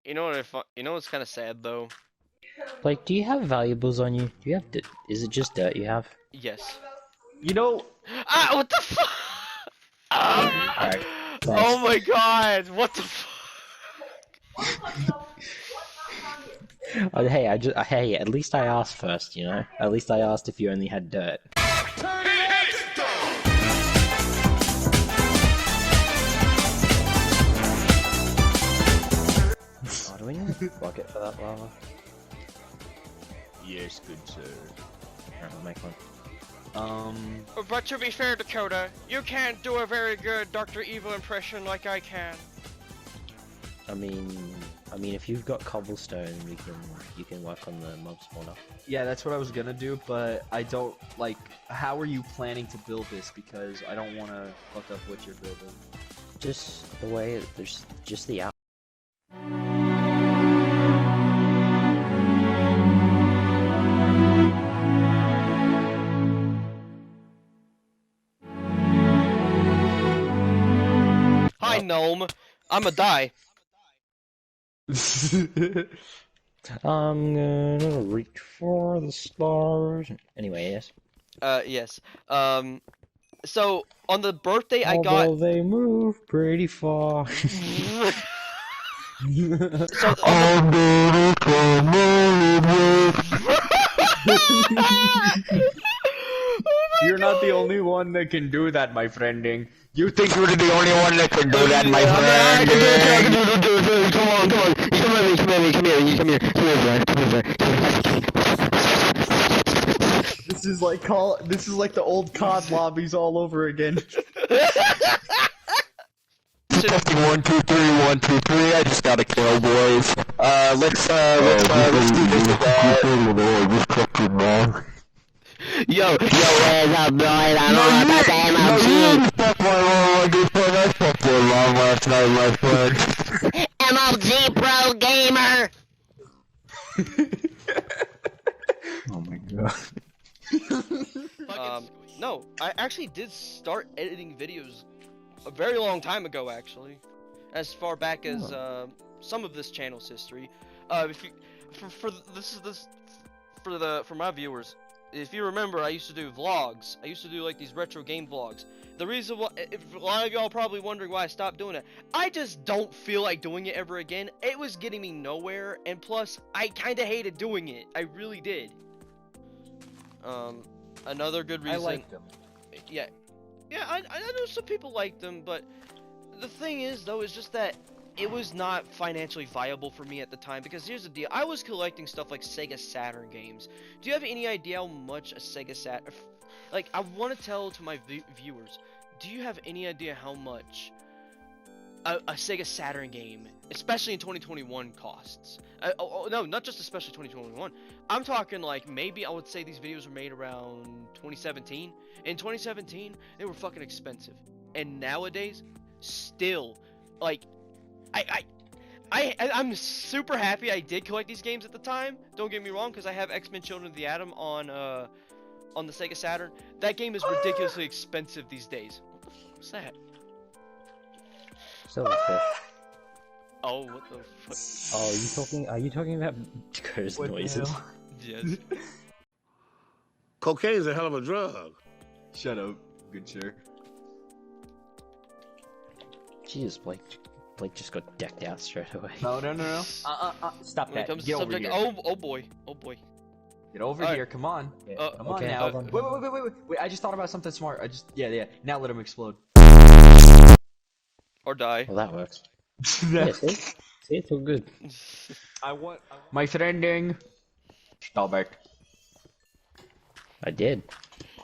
You know what? You know what's kind of sad though? Like, do you have valuables on you? Do you have? Is it just dirt you have? Yes. You know, Ah! What the fuck? Ah! Alright, Oh thanks. my god! What the fuck? Oh, hey, hey, at least I asked first, you know? At least I asked if you only had dirt. Oh, do we need a bucket for that lava? yes, good sir. Alright, we'll make one. But to be fair, Dakota, you can't do a very good Dr. Evil impression like I can. I mean, if you've got cobblestone, you can work on the mob spawner. Yeah, that's what I was gonna do, but I don't like. How are you planning to build this? Because I don't want to fuck up what you're building. Just the way there's just the out. Hi, gnome. I'ma die. I'm gonna reach for the stars. Anyway, yes. Yes. So on the birthday I Although got. they move pretty far. So You're not the only one that can do that, my friending. You think you're the only one that can do that, my friend? Come on, This is like the old COD lobbies all over again. 1, 2, 3, 1, 2, 3. I just got a kill, boys. Let's do this. Yo, where's up, boys? I'm on about the MLG Pro Gamer! Oh my god. No, I actually did start editing videos a very long time ago, actually. As far back as, some of this channel's history. If you, for my viewers, if you remember, I used to do vlogs. I used to do like these retro game vlogs. The reason why, if a lot of y'all probably wondering why I stopped doing it, I just don't feel like doing it ever again. It was getting me nowhere, and plus, I kind of hated doing it. I really did. Another good reason. I liked them. Yeah, I know some people liked them, but the thing is, though, is just that it was not financially viable for me at the time, because here's the deal. I was collecting stuff like Sega Saturn games. Do you have any idea how much a Sega Saturn... Like, I want to tell to my viewers, do you have any idea how much a Sega Saturn game, especially in 2021, costs? No, not just especially 2021. I'm talking like, maybe I would say these videos were made around 2017. In 2017, they were fucking expensive. And nowadays, still, like... I'm super happy I did collect these games at the time. Don't get me wrong, because I have X-Men Children of the Atom on the Sega Saturn. That game is ridiculously expensive these days. What the fuck was that? Silverfish. Oh, what the fuck? Oh, are you talking about Dakota's noises? Yes. Cocaine's a hell of a drug. Shut up, good sir. Jesus, Blake just got decked out straight away. No. Stop When it that. comes to Get over subject, here. oh boy. Get over Alright. here. Come on. Yeah, Come okay, on now. hold on. Wait. I just thought about something smart. Yeah. Now let him explode. Or die. Well, that works. Yeah, see, it's all good. My friending. Stop it. I did.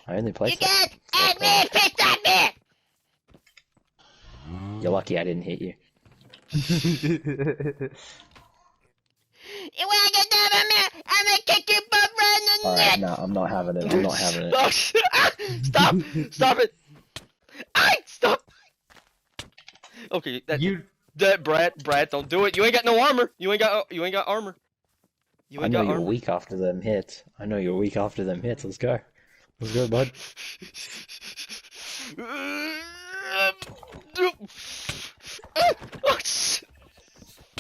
I only played. You got admin pissed on me! You're lucky I didn't hit you. You wanna get down on me? I'm gonna kick you both right in the Alright, neck! no, I'm not having it. I'm not having it. No, Stop it! Stop! Okay, Brad, don't do it. You ain't got no armor. You ain't got armor. You I ain't know got you're armor. weak after them hits. Let's go. Let's go, bud.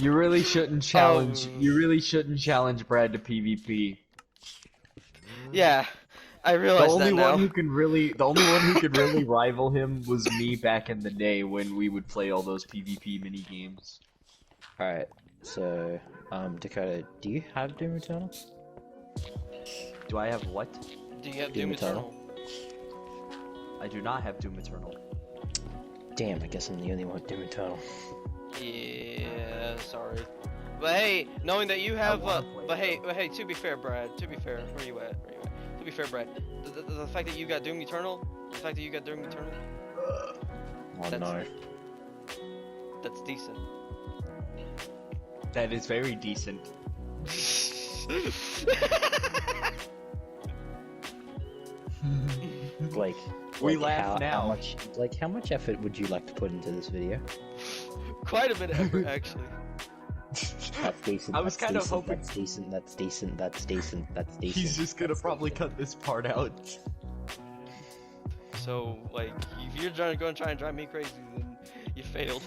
You really shouldn't challenge. You really shouldn't challenge Brad to PvP. Yeah, I The realize only that now. one who can really, rival him was me back in the day when we would play all those PvP mini games. Alright, so, Dakota, do you have Doom Eternal? Do I have what? Do you have Doom Doom Eternal? Eternal? I do not have Doom Eternal. Damn, I guess I'm the only one with Doom Eternal. Yeah, sorry. But hey, knowing that you have, wanna play but hey, to be fair, Brad, to be fair, where you at? To be fair, Brad, the fact that you got Doom Eternal, Oh That's- no. that's decent. That is very decent. Blake, We Blake, laugh now. How much effort would you like to put into this video? Quite a bit of effort, actually. That's decent. I was that's kind of decent, hoping- That's decent. That's decent. That's decent. That's decent. He's just gonna that's probably decent. cut this part out. So, like, if you're going to try and drive me crazy, then you failed.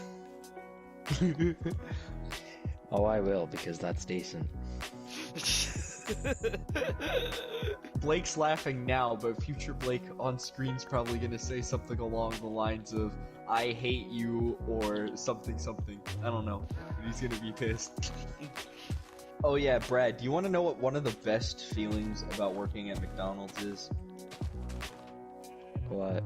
Oh, I will because that's decent. Blake's laughing now, but future Blake on screen's probably gonna say something along the lines of "I hate you" or something. I don't know. He's gonna be pissed. Oh yeah, Brad, do you want to know what one of the best feelings about working at McDonald's is? What?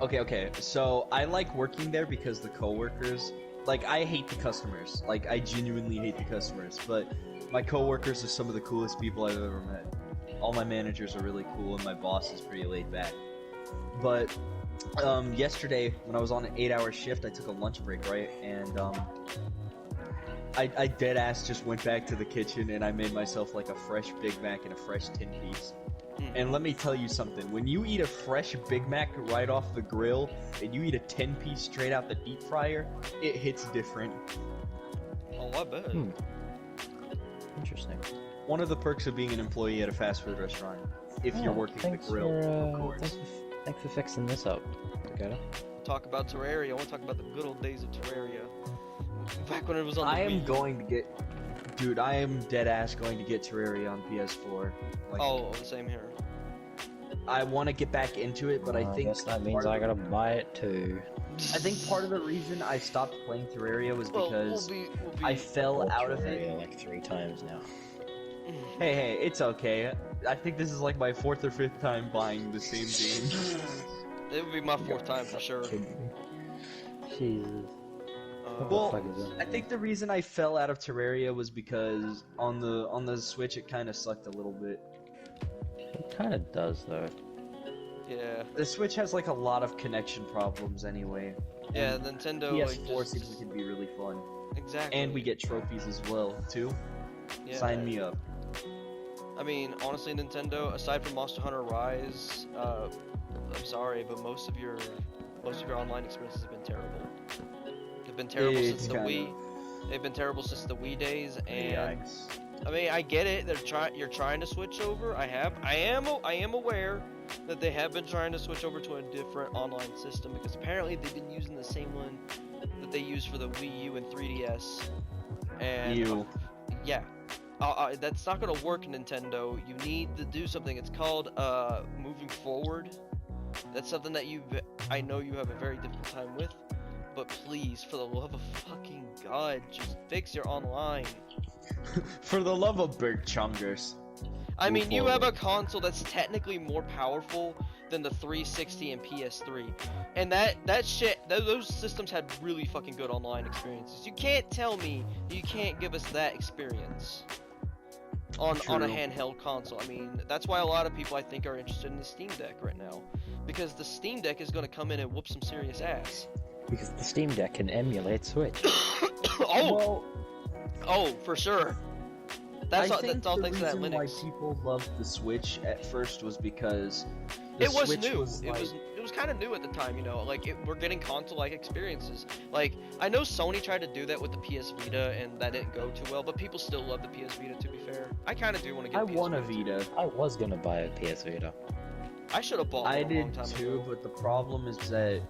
Okay. So I like working there because the coworkers, like, I hate the customers. Like, I genuinely hate the customers, but my coworkers are some of the coolest people I've ever met. All my managers are really cool, and my boss is pretty laid back. But yesterday, when I was on an 8-hour shift, I took a lunch break, right? And I dead ass just went back to the kitchen and I made myself like a fresh Big Mac and a fresh 10 piece. And let me tell you something, when you eat a fresh Big Mac right off the grill and you eat a 10-piece straight out the deep fryer, it hits different. Oh, I bet. Interesting. One of the perks of being an employee at a fast food restaurant, if you're working the grill, of course. Thanks for fixing this up, Dakota. Talk about Terraria. I want to talk about the good old days of Terraria. Back when it was on the I am Wii. going to get... Dude, I am dead ass going to get Terraria on PS4. Like, Oh, the same here. I want to get back into it, but I think... guess that means I gotta buy it too. I think part of the reason I stopped playing Terraria was Well, because we'll be... I fell out of it. Terraria like 3 times now. Hey, it's okay. I think this is like my 4th or 5th time buying the same game. It would be my 4th time for sure. Jesus. Well, fuck is that? I think the reason I fell out of Terraria was because on the Switch it kind of sucked a little bit. It kind of does though. Yeah. The Switch has like a lot of connection problems anyway. Yeah, and Nintendo PS4 like, seems like it'd be really fun. Exactly. And we get trophies as well too. Yeah. Sign me up. I mean, honestly, Nintendo, aside from Monster Hunter Rise, I'm sorry, but most of your online experiences have been terrible. They've been terrible It's since the kinda- Wii. They've been terrible since the Wii days, and Yikes. I mean, I get it. You're trying to switch over. I am aware that they have been trying to switch over to a different online system because apparently they've been using the same one that they used for the Wii U and 3DS. And Ew. yeah, that's not gonna work, Nintendo. You need to do something. It's called moving forward. That's something that I know you have a very difficult time with. But please, for the love of fucking God, just fix your online. For the love of Bert Chungers. I Move mean, you have a forward. console that's technically more powerful than the 360 and PS3, and that shit, those systems had really fucking good online experiences. You can't tell me you can't give us that experience on a True. handheld console. I mean, that's why a lot of people I think are interested in the Steam Deck right now, because the Steam Deck is going to come in and whoop some serious ass. Because the Steam Deck can emulate Switch. Oh, for sure. That's all the thanks to that reason Linux. why people loved the Switch at first was because the It was Switch new. was like, It was kind of new at the time, you know. Like we're getting console-like experiences. Like I know Sony tried to do that with the PS Vita, and that didn't go too well. But people still love the PS Vita. To be fair, I kind of do want to get. I a PS want a Vita. Vita. I was gonna buy a PS Vita. I should have bought one I a long did time too, ago. but the problem is that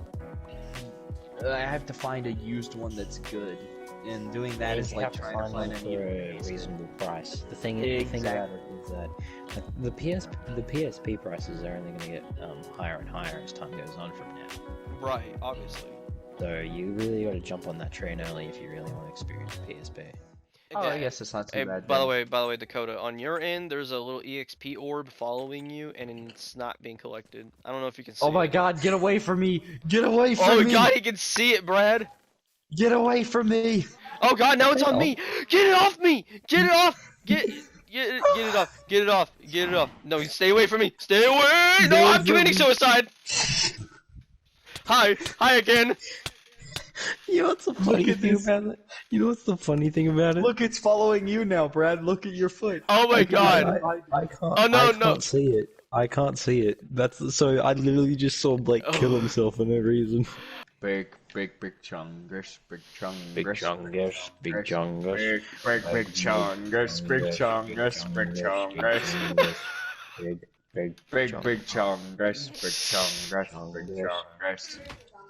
I have to find a used one that's good. and doing that is you like have to trying to find them an for even a basis. reasonable price. The thing about it is that the PSP prices are only going to get higher and higher as time goes on from now. Right, obviously. So you really got to jump on that train early if you really want to experience PSP. Oh, I guess it's not too Hey, bad. by the then. way, Dakota, on your end, there's a little EXP orb following you, and it's not being collected. I don't know if you can see Oh my it. God! Get away from me! Get away from Oh my me! god, he can see it, Brad! Get away from me! Oh god, now it's on me! Get it off me! Get it off! Get it off! Get it off! Get it off! No, stay away from me! Stay away! No, away I'm from committing me. suicide! Hi! Hi again! You know what's the funny at thing this. about it? You know what's the funny thing about it? Look, it's following you now, Brad. Look at your foot. Oh my I god! can't. Oh no, I no! can't see it. I can't see it. That's so. I literally just saw him like kill Oh. himself for no reason. Big chungus, big chungus, Big chungus, big chungus, big chungus, big chungus, big chungus, big big chungus, big chungus.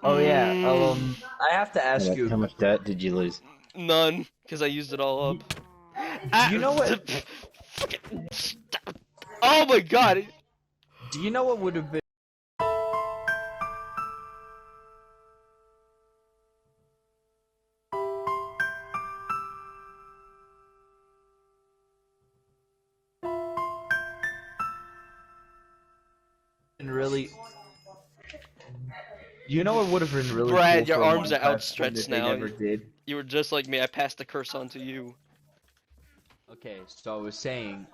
Oh Mm. yeah, I have to ask you. How much debt did you lose? None, because I used it all up. You know what? Oh my god! Do you know what would have been really? You know what would have been really Brad, cool your for a arms are Minecraft game outstretched that they now. never did. You were just like me, I passed the curse on to you. Okay, so I was saying,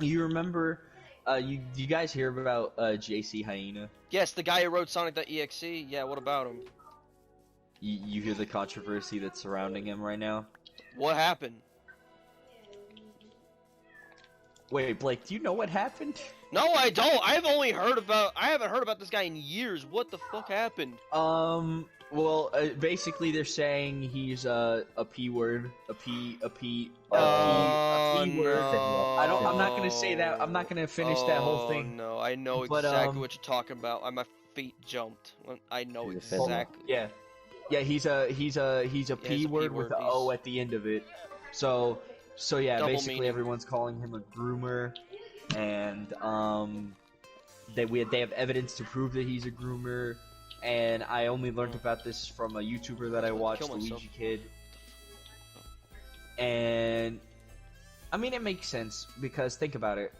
you remember, you guys hear about JC Hyena? Yes, the guy who wrote Sonic.exe, yeah, what about him? You hear the controversy that's surrounding him right now? What happened? Wait, Blake, do you know what happened? No, I don't. I haven't heard about this guy in years. What the fuck happened? Well, basically they're saying he's a P word, a P word. No. I'm not gonna say that. I'm not gonna finish that whole thing. No, I know But, exactly what you're talking about. My feet jumped. I know He's a fiddler. exactly. Yeah, he's a P word with word, an O at the end of it. So yeah, Double basically meaning. everyone's calling him a groomer, and they have evidence to prove that he's a groomer. And I only learned about this from a YouTuber that I watched, Kill myself. Luigi Kid. And I mean, it makes sense because think about it.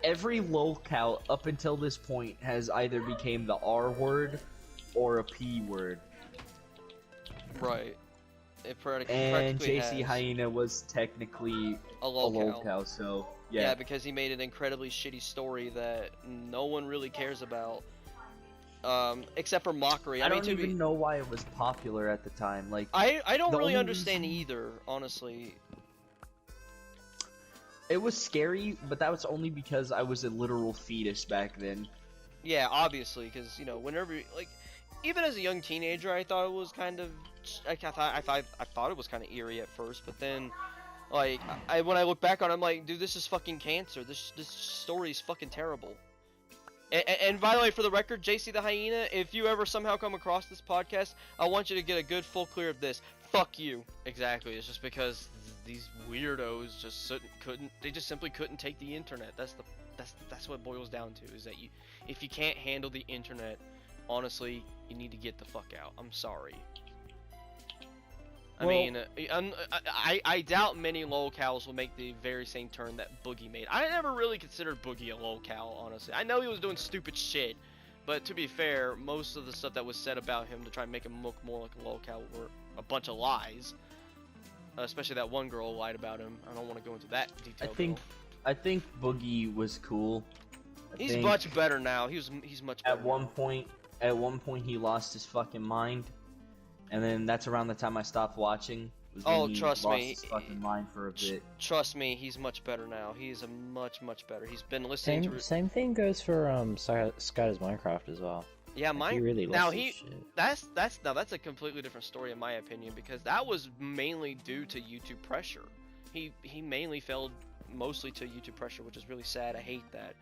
Every lolcow up until this point has either became the R word or a P word. Right. It practically And JC has Hyena was technically a a lolcow. lolcow, so Yeah, yeah. because he made an incredibly shitty story that no one really cares about. Except for Mockery. I mean, don't to even be, know why it was popular at the time. Like, I don't the really only understand reason- either, honestly. it was scary, but that was only because I was a literal fetus back then. Yeah, obviously, because you know, whenever like, even as a young teenager, I thought it was kind of, I thought it was kind of eerie at first, but then, like, when I look back on it, I'm like, dude, this is fucking cancer. This story is fucking terrible. And by the way, for the record, JC the Hyena, if you ever somehow come across this podcast, I want you to get a good full clear of this. Fuck you. Exactly. It's just because these weirdos just simply couldn't take the internet. That's what it boils down to, is that if you can't handle the internet, honestly, you need to get the fuck out. I'm sorry. I mean, I doubt many lolcows will make the very same turn that Boogie made. I never really considered Boogie a lolcow, honestly. I know he was doing stupid shit, but to be fair, most of the stuff that was said about him to try and make him look more like a lolcow were a bunch of lies. Especially that one girl lied about him. I don't want to go into that detail. I think Boogie was cool. He's much better now. He's much better. At one point he lost his fucking mind. And then that's around the time I stopped watching. Trust me. His fucking mind for a bit. Trust me, he's much better now. He's a much better. He's been listening to. Same thing goes for Sky's Minecraft as well. Yeah, He really lost his shit. That's a completely different story in my opinion, because that was mainly due to YouTube pressure. He mainly failed mostly to YouTube pressure, which is really sad. I hate that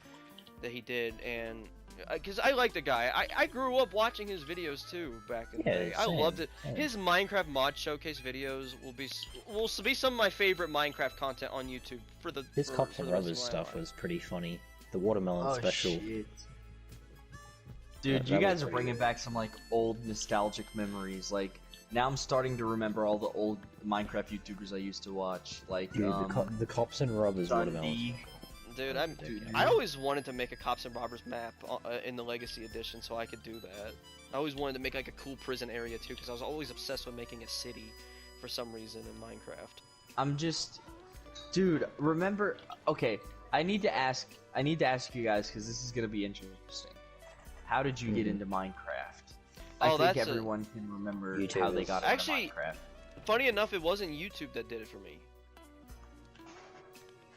he did, and because I like the guy. I grew up watching his videos too back in the day. I same, loved it. same. His Minecraft mod showcase videos will be some of my favorite Minecraft content on YouTube for the His for, cops for and the rest of rubbers my stuff life. was pretty funny. The watermelon special. Shit. Dude, That you was guys are pretty bringing good. back some like old nostalgic memories. Like now, I'm starting to remember all the old Minecraft YouTubers I used to watch. Like Dude, the cops and rubbers watermelons. Dundee. Dude, Dude, I always wanted to make a Cops and Robbers map in the Legacy Edition, so I could do that. I always wanted to make like a cool prison area too, because I was always obsessed with making a city for some reason in Minecraft. I'm just, dude. Remember? Okay, I need to ask you guys because this is gonna be interesting. How did you get into Minecraft? I Oh, think that's everyone can remember YouTube how they is- got Actually- into Minecraft. Funny enough, it wasn't YouTube that did it for me.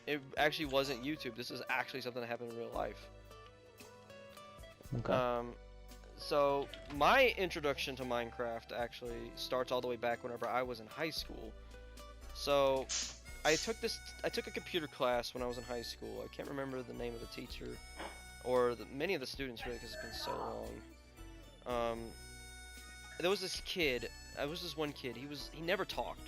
It actually wasn't YouTube. This is actually something that happened in real life. Okay. So my introduction to Minecraft actually starts all the way back whenever I was in high school. So I took a computer class when I was in high school. I can't remember the name of the teacher or many of the students really because it's been so long. There was this kid. There was this one kid. He never talked.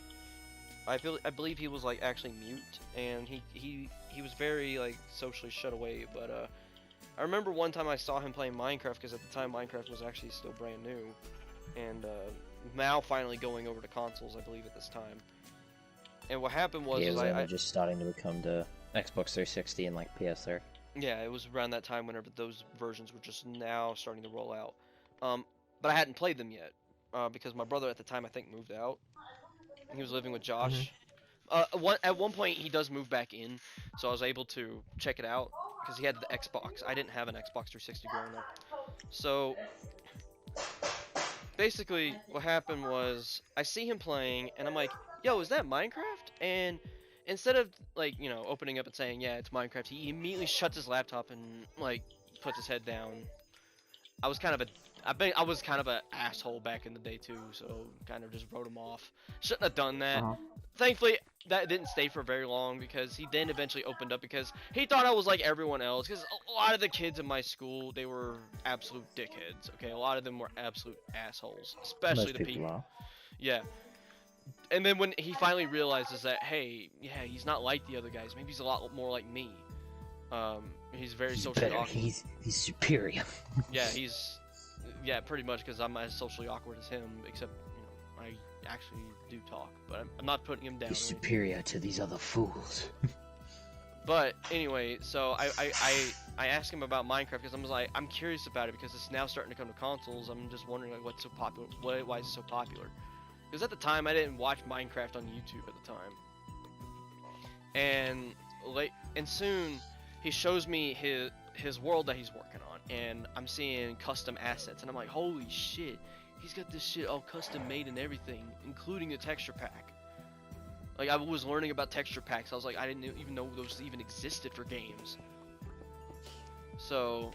I believe he was like actually mute, and he was very like socially shut away. But I remember one time I saw him playing Minecraft because at the time Minecraft was actually still brand new, and now finally going over to consoles, I believe at this time. And what happened was, Yeah, it was I only just starting to become the Xbox 360 and like PS3. yeah, it was around that time whenever those versions were just now starting to roll out. But I hadn't played them yet because my brother at the time I think moved out. He was living with Josh. At one point he does move back in, so I was able to check it out because he had the Xbox. I didn't have an Xbox 360 growing up. So basically what happened was I see him playing and I'm like, yo, is that Minecraft? And instead of like, you know, opening up and saying, yeah, it's Minecraft, he immediately shuts his laptop and like puts his head down. I was kind of an asshole back in the day too, so kind of just wrote him off. Shouldn't have done that. Thankfully, that didn't stay for very long because he then eventually opened up because he thought I was like everyone else. Because a lot of the kids in my school, they were absolute dickheads. Okay, a lot of them were absolute assholes, especially Most the people are. Yeah. And then when he finally realizes that, hey, yeah, he's not like the other guys. Maybe he's a lot more like me. He's very socially better. awkward. He's superior. Yeah, pretty much because I'm as socially awkward as him, except, you know, I actually do talk, but I'm not putting him down. He's or anything. superior to these other fools. But anyway, so I asked him about Minecraft because I'm curious about it because it's now starting to come to consoles. I'm just wondering like what's so popular, why is it so popular? Because at the time I didn't watch Minecraft on YouTube at the time, and soon he shows me his world that he's working on, and I'm seeing custom assets, and I'm like, holy shit, he's got this shit all custom made and everything, including a texture pack. Like, I was learning about texture packs. I was like, I didn't even know those even existed for games. So,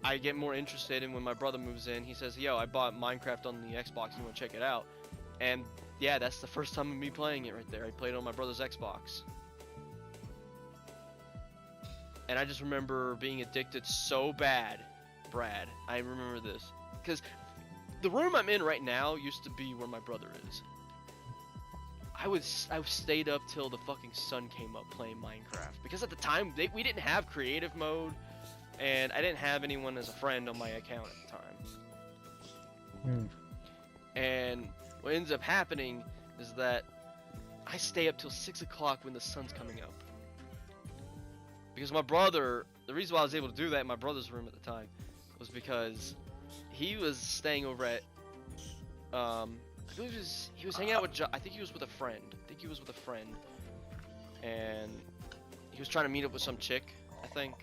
I get more interested, and when my brother moves in, he says, yo, I bought Minecraft on the Xbox, you wanna check it out? And, yeah, that's the first time of me playing it right there. I played it on my brother's Xbox. And I just remember being addicted so bad, Brad. I remember this. Because the room I'm in right now used to be where my brother is. I stayed up till the fucking sun came up playing Minecraft. Because at the time, we didn't have creative mode. And I didn't have anyone as a friend on my account at the time. And what ends up happening is that I stay up till 6 o'clock when the sun's coming up. Because my brother, the reason why I was able to do that in my brother's room at the time was because he was staying over at, I believe he was hanging out with, I think he was with a friend. And he was trying to meet up with some chick, I think.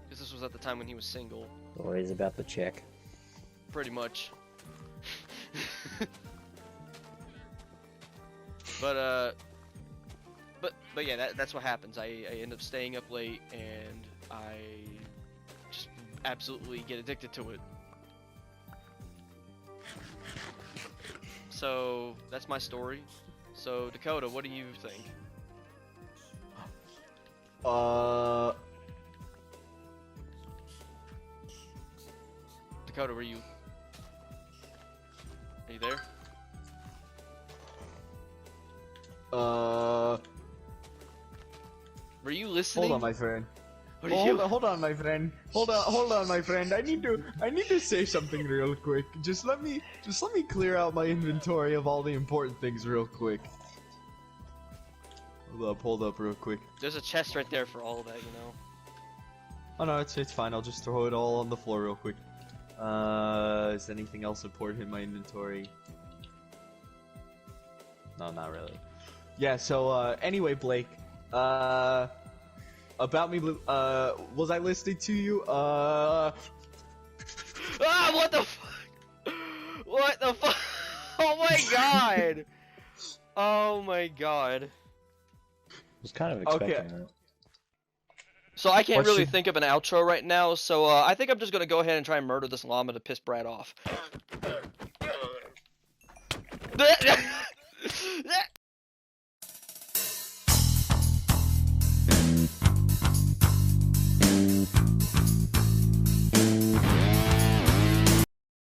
Because this was at the time when he was single. Always about the check. Pretty much. But yeah, that's what happens. I end up staying up late and I just absolutely get addicted to it. So that's my story. So Dakota, what do you think? Dakota, were you? Are you there? Were you listening? Hold on, my friend. What are you? Hold on, my friend. Hold on, my friend. I need to say something real quick. Just let me clear out my inventory of all the important things real quick. Hold up, real quick. There's a chest right there for all of that, you know. Oh no, it's fine. I'll just throw it all on the floor real quick. Is anything else important in my inventory? No, not really. Yeah. So anyway, Blake. About me, was I listening to you? Ah, what the fuck? What the fuck? Oh my god! Oh my god. I was kind of expecting that. So I can't What really should- think of an outro right now, so I think I'm just gonna go ahead and try and murder this llama to piss Brad off.